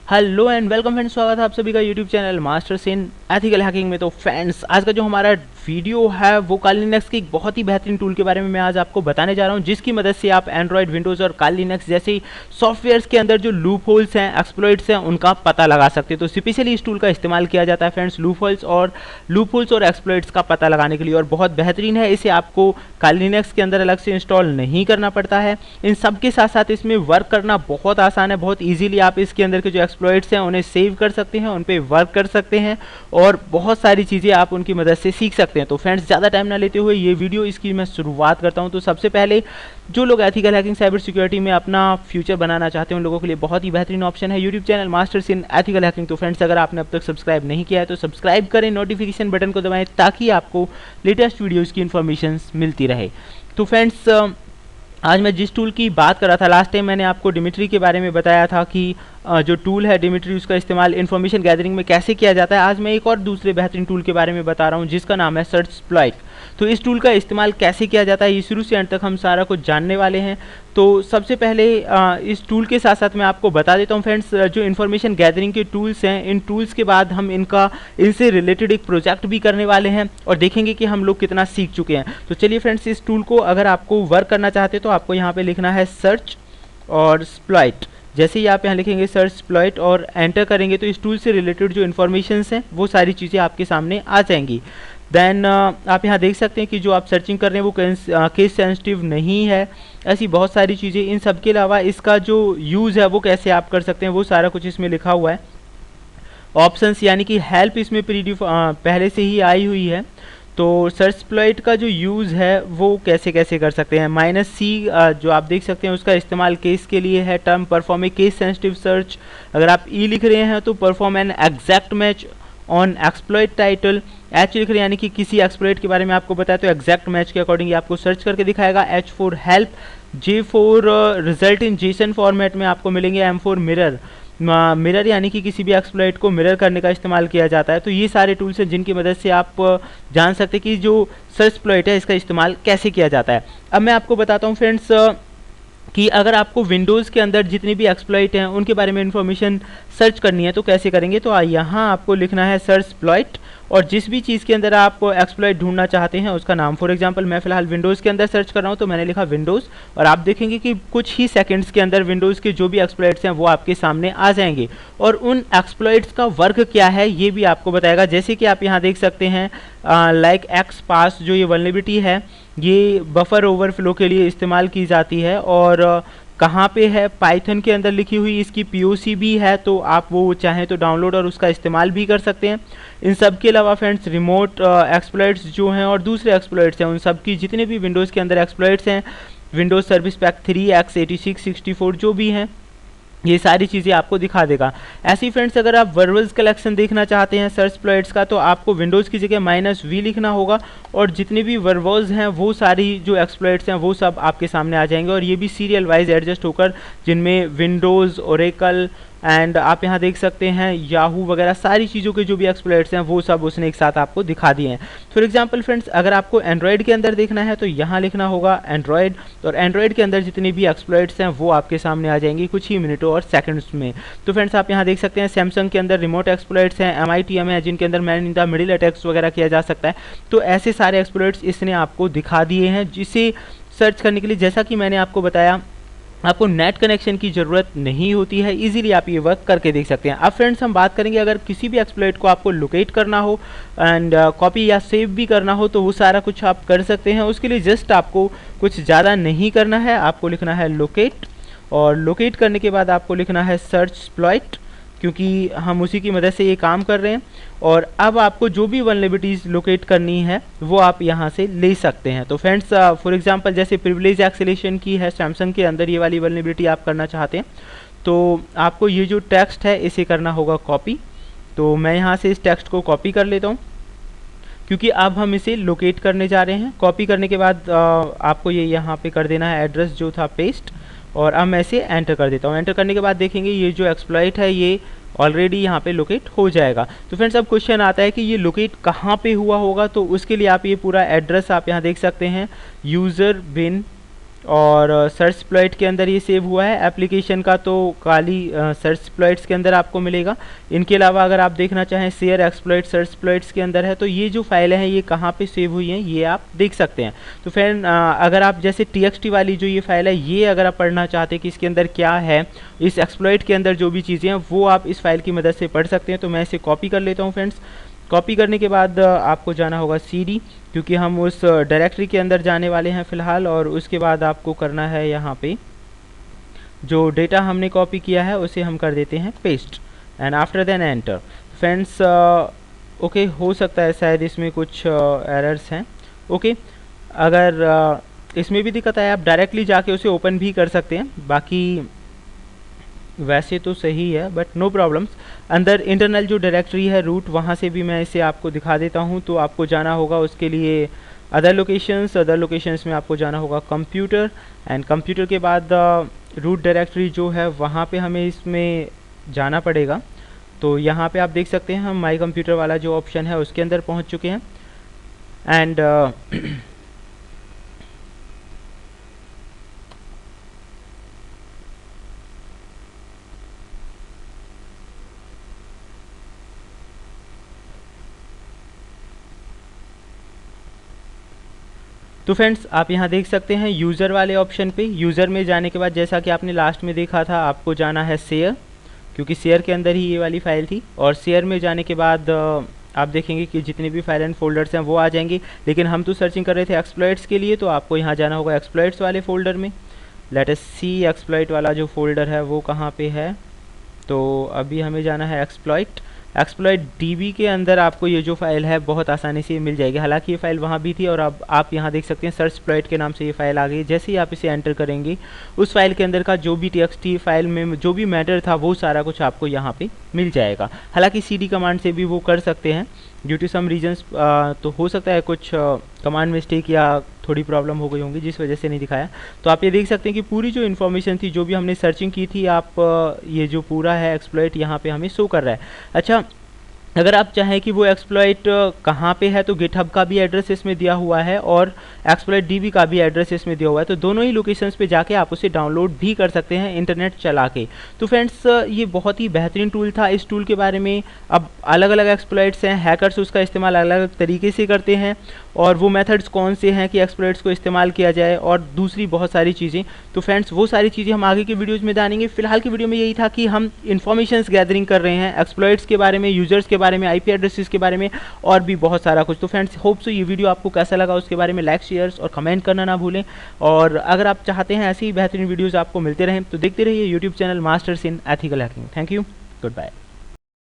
Hello and welcome friends, स्वागत है आप सभी का YouTube channel masters in ethical hacking में। तो फ्रेंड्स, आज का जो हमारा वीडियो है वो काली लिनक्स की एक बहुत ही बेहतरीन टूल के बारे में मैं आज आपको बताने जा रहा हूं, जिसकी मदद से आप एंड्रॉयड, विंडोज़ और काली लिनक्स जैसे सॉफ्टवेयर्स के अंदर जो लूप होल्स हैं, एक्सप्लॉइट्स हैं, उनका पता लगा सकते हैं। तो स्पेशली इस टूल का इस्तेमाल किया जाता है फ्रेंड्स लूप होल्स और एक्सप्लॉइट्स का पता लगाने के लिए, और बहुत बेहतरीन है। इसे आपको काली लिनक्स के अंदर अलग से इंस्टॉल नहीं करना पड़ता है। इन सब के साथ साथ इसमें वर्क करना बहुत आसान है। बहुत ईजिली आप इसके अंदर के जो एक्सप्लॉइट्स हैं उन्हें सेव कर सकते हैं, उन पर वर्क कर सकते हैं और बहुत सारी चीज़ें आप उनकी मदद से सीख सकते हैं। तो फ्रेंड्स, ज़्यादा टाइम ना लेते हुए ये वीडियो इसकी मैं शुरुआत करता हूं। तो सबसे पहले जो लोग एथिकल हैकिंग, साइबर सिक्योरिटी में अपना फ्यूचर बनाना चाहते हैं, उन लोगों के लिए बहुत ही बेहतरीन ऑप्शन है YouTube channel masters in ethical hacking. तो फ्रेंड्स, अगर आपने अब तक सब्सक्राइब नहीं किया है तो सब्सक्राइब करें, नोटिफिकेशन बटन को दबाएं ताकि आपको लेटेस्ट वीडियोज़ की इन्फॉर्मेशन मिलती रहे। तो फ्रेंड्स, आज मैं जिस टूल की बात कर रहा था, लास्ट टाइम मैंने आपको डिमिट्री के बारे में बताया था कि जो टूल है डिमिट्री, उसका इस्तेमाल इन्फॉर्मेशन गैदरिंग में कैसे किया जाता है। आज मैं एक और दूसरे बेहतरीन टूल के बारे में बता रहा हूँ जिसका नाम है सर्चस्प्लॉइट। तो इस टूल का इस्तेमाल कैसे किया जाता है ये शुरू से अंत तक हम सारा कुछ जानने वाले हैं। तो सबसे पहले इस टूल के साथ साथ मैं आपको बता देता हूँ फ्रेंड्स, जो इन्फॉर्मेशन गैदरिंग के टूल्स हैं, इन टूल्स के बाद हम इनसे रिलेटेड एक प्रोजेक्ट भी करने वाले हैं और देखेंगे कि हम लोग कितना सीख चुके हैं। तो चलिए फ्रेंड्स, इस टूल को अगर आपको वर्क करना चाहते हैं तो आपको यहाँ पे लिखना है सर्च और स्प्लॉइट। जैसे ही आप यहाँ लिखेंगे सर्च स्प्लॉइट और एंटर करेंगे तो इस टूल से रिलेटेड जो इन्फॉर्मेशंस हैं वो सारी चीज़ें आपके सामने आ जाएंगी। देन आप यहाँ देख सकते हैं कि जो आप सर्चिंग कर रहे हैं वो केस सेंसिटिव नहीं है। ऐसी बहुत सारी चीज़ें, इन सब के अलावा इसका जो यूज़ है वो कैसे आप कर सकते हैं वो सारा कुछ इसमें लिखा हुआ है। ऑप्शंस यानी कि हेल्प इसमें पहले से ही आई हुई है। तो सर्चस्प्लॉइट का जो यूज़ है वो कैसे कैसे कर सकते हैं। -C जो आप देख सकते हैं उसका इस्तेमाल केस के लिए है। Term perform a case sensitive search. अगर आप E लिख रहे हैं तो perform an exact match on exploit title. H लिख रहे हैं यानी कि किसी एक्सप्लॉइट के बारे में आपको बताया तो एग्जैक्ट मैच के अकॉर्डिंग आपको सर्च करके दिखाएगा। H for help. J for result in JSON format में आपको मिलेंगे। M for mirror. मिरर यानी कि किसी भी एक्सप्लॉइट को मिरर करने का इस्तेमाल किया जाता है। तो ये सारे टूल्स हैं जिनकी मदद से आप जान सकते हैं कि जो सर्चस्प्लॉइट है इसका इस्तेमाल कैसे किया जाता है। अब मैं आपको बताता हूँ फ्रेंड्स कि अगर आपको विंडोज़ के अंदर जितने भी एक्सप्लॉइट हैं उनके बारे में इन्फॉर्मेशन सर्च करनी है तो कैसे करेंगे। तो यहाँ आपको लिखना है सर्चस्प्लॉइट और जिस भी चीज़ के अंदर आप एक्सप्लॉइट ढूंढना चाहते हैं उसका नाम। फॉर एग्जांपल मैं फ़िलहाल विंडोज़ के अंदर सर्च कर रहा हूँ तो मैंने लिखा विंडोज़ और आप देखेंगे कि कुछ ही सेकंड्स के अंदर विंडोज़ के जो भी एक्सप्लॉइट्स हैं वो आपके सामने आ जाएंगे और उन एक्सप्लॉइट्स का वर्क क्या है ये भी आपको बताएगा। जैसे कि आप यहाँ देख सकते हैं लाइक एक्स पास, जो ये वल्नरेबिलिटी है ये बफर ओवरफ्लो के लिए इस्तेमाल की जाती है और कहाँ पे है, पाइथन के अंदर लिखी हुई इसकी POC भी है, तो आप वो चाहें तो डाउनलोड और उसका इस्तेमाल भी कर सकते हैं। इन सब के अलावा फ्रेंड्स रिमोट एक्सप्लॉइट्स जो हैं और दूसरे एक्सप्लॉइट्स हैं उन सब की जितने भी विंडोज़ के अंदर एक्सप्लॉइट्स हैं, विंडोज़ सर्विस पैक 3, x86, 64 जो भी हैं, ये सारी चीज़ें आपको दिखा देगा। ऐसी फ्रेंड्स, अगर आप वर्बल्स कलेक्शन देखना चाहते हैं सर्चस्प्लॉइट्स का तो आपको विंडोज़ की जगह -V लिखना होगा और जितने भी वर्बल्स हैं वो सारी जो एक्सप्लॉइट्स हैं वो सब आपके सामने आ जाएंगे और ये भी सीरियल वाइज एडजस्ट होकर, जिनमें विंडोज़, ओरेकल एंड आप यहाँ देख सकते हैं याहू वगैरह सारी चीज़ों के जो भी एक्सप्लॉइट्स हैं वो सब उसने एक साथ आपको दिखा दिए हैं। फॉर एग्जांपल फ्रेंड्स, अगर आपको एंड्रॉयड के अंदर देखना है तो यहाँ लिखना होगा एंड्रॉयड और एंड्रॉयड के अंदर जितने भी एक्सप्लॉइट्स हैं वो आपके सामने आ जाएंगी कुछ ही मिनटों और सेकंड्स में। तो फ्रेंड्स, आप यहाँ देख सकते हैं सैमसंग के अंदर रिमोट एक्सप्लॉइट्स हैं, MITM है जिनके अंदर man in the middle attacks वगैरह किया जा सकता है। तो ऐसे सारे एक्सप्लॉइट्स इसने आपको दिखा दिए हैं जिसे सर्च करने के लिए, जैसा कि मैंने आपको बताया, आपको नेट कनेक्शन की ज़रूरत नहीं होती है। इजीली आप ये वर्क करके देख सकते हैं। अब फ्रेंड्स, हम बात करेंगे अगर किसी भी एक्सप्लॉइट को आपको लोकेट करना हो एंड कॉपी या सेव भी करना हो तो वो सारा कुछ आप कर सकते हैं। उसके लिए जस्ट आपको कुछ ज़्यादा नहीं करना है, आपको लिखना है लोकेट और लोकेट करने के बाद आपको लिखना है सर्चस्प्लॉइट, क्योंकि हम उसी की मदद से ये काम कर रहे हैं। और अब आपको जो भी वल्नरेबिलिटीज़ लोकेट करनी है वो आप यहाँ से ले सकते हैं। तो फ्रेंड्स, फॉर एग्जांपल जैसे प्रिविलेज एक्सेलेशन की है सैमसंग के अंदर, ये वाली वल्नरेबिलिटी आप करना चाहते हैं तो आपको ये जो टेक्स्ट है इसे करना होगा कॉपी। तो मैं यहाँ से इस टेक्स्ट को कॉपी कर लेता हूँ क्योंकि अब हम इसे लोकेट करने जा रहे हैं। कॉपी करने के बाद आपको ये यहाँ पे कर देना है एड्रेस जो था पेस्ट और अब मैं इसे एंटर कर देता हूँ। एंटर करने के बाद देखेंगे ये जो एक्सप्लॉइट है ये ऑलरेडी यहाँ पे लोकेट हो जाएगा। तो फ्रेंड्स, अब क्वेश्चन आता है कि ये लोकेट कहाँ पे हुआ होगा, तो उसके लिए आप ये पूरा एड्रेस आप यहाँ देख सकते हैं यूज़र बिन और सर्च एक्सप्लॉइट के अंदर ये सेव हुआ है। एप्लीकेशन का तो काली सर्च एक्सप्लॉइट्स के अंदर आपको मिलेगा। इनके अलावा अगर आप देखना चाहें शेयर एक्सप्लॉइट सर्च एक्सप्लॉइट्स के अंदर है, तो ये जो फाइलें हैं ये कहाँ पे सेव हुई हैं ये आप देख सकते हैं। तो फ्रेंड अगर आप जैसे txt वाली जो ये फाइल है ये अगर आप पढ़ना चाहते हैं कि इसके अंदर क्या है, इस एक्सप्लॉइट के अंदर जो भी चीज़ें हैं वो आप इस फाइल की मदद से पढ़ सकते हैं। तो मैं इसे कॉपी कर लेता हूँ फ्रेंड्स। कॉपी करने के बाद आपको जाना होगा CD, क्योंकि हम उस डायरेक्टरी के अंदर जाने वाले हैं फ़िलहाल। और उसके बाद आपको करना है यहाँ पे जो डेटा हमने कॉपी किया है उसे हम कर देते हैं paste and after then enter. Friends okay, हो सकता है शायद इसमें कुछ एरर्स हैं। ओके, अगर इसमें भी दिक्कत आए आप डायरेक्टली जाके उसे ओपन भी कर सकते हैं, बाकी वैसे तो सही है बट नो प्रॉब्लम्स। अंदर इंटरनल जो डायरेक्टरी है रूट, वहाँ से भी मैं इसे आपको दिखा देता हूँ। तो आपको जाना होगा उसके लिए अदर लोकेशंस में आपको जाना होगा कंप्यूटर, एंड कंप्यूटर के बाद रूट डायरेक्टरी जो है वहाँ पे हमें इसमें जाना पड़ेगा। तो यहाँ पे आप देख सकते हैं हम माई कंप्यूटर वाला जो ऑप्शन है उसके अंदर पहुँच चुके हैं। एंड तो फ्रेंड्स आप यहाँ देख सकते हैं यूज़र वाले ऑप्शन पे। यूज़र में जाने के बाद जैसा कि आपने लास्ट में देखा था, आपको जाना है शेयर, क्योंकि शेयर के अंदर ही ये वाली फ़ाइल थी। और शेयर में जाने के बाद आप देखेंगे कि जितने भी फाइल एंड फोल्डर्स हैं वो आ जाएंगे। लेकिन हम तो सर्चिंग कर रहे थे एक्सप्लॉइट्स के लिए, तो आपको यहाँ जाना होगा एक्सप्लॉइट्स वाले फ़ोल्डर में। लेट अस सी एक्सप्लॉइट वाला जो फोल्डर है वो कहाँ पे है। तो अभी हमें जाना है एक्सप्लॉइट DB के अंदर आपको ये जो फाइल है बहुत आसानी से मिल जाएगी। हालांकि ये फाइल वहाँ भी थी और अब आप यहाँ देख सकते हैं सर्च एक्सप्लॉइट के नाम से ये फाइल आ गई। जैसे ही आप इसे एंटर करेंगे उस फाइल के अंदर का जो भी txt फाइल में जो भी मैटर था वो सारा कुछ आपको यहाँ पे मिल जाएगा। हालांकि CD कमांड से भी वो कर सकते हैं ड्यू टू सम रीजंस, तो हो सकता है कुछ कमांड मिस्टेक या थोड़ी प्रॉब्लम हो गई होंगी जिस वजह से नहीं दिखाया। तो आप ये देख सकते हैं कि पूरी जो इन्फॉर्मेशन थी, जो भी हमने सर्चिंग की थी, आप ये जो पूरा है एक्सप्लॉइट यहाँ पे हमें शो कर रहा है। अच्छा, अगर आप चाहें कि वो एक्सप्लॉइट कहाँ पे है, तो गिटहब का भी एड्रेस इसमें दिया हुआ है और एक्सप्लॉइट DB का भी एड्रेस इसमें दिया हुआ है। तो दोनों ही लोकेशंस पे जाके आप उसे डाउनलोड भी कर सकते हैं इंटरनेट चला के। तो फ्रेंड्स ये बहुत ही बेहतरीन टूल था। इस टूल के बारे में अब अलग अलग एक्सप्लॉइट्स हैं, हैकर्स उसका इस्तेमाल अलग अलग तरीके से करते हैं और वो मेथड्स कौन से हैं कि एक्सप्लॉइट्स को इस्तेमाल किया जाए और दूसरी बहुत सारी चीज़ें। तो फ्रेंड्स वो सारी चीज़ें हम आगे के वीडियोज़ में जानेंगे। फिलहाल की वीडियो में यही था कि हम इन्फॉर्मेशंस गैदरिंग कर रहे हैं एक्सप्लॉइट्स के बारे में, यूजर्स के बारे में, IP एड्रेसेस के बारे में और भी बहुत सारा कुछ। तो फ्रेंड्स होप सो ये वीडियो आपको कैसा लगा उसके बारे में लाइक, शेयर्स और कमेंट करना ना भूलें। और अगर आप चाहते हैं ऐसी ही बेहतरीन वीडियोज़ आपको मिलते रहें तो देखते रहिए YouTube channel masters in ethical hacking. Thank you, good bye.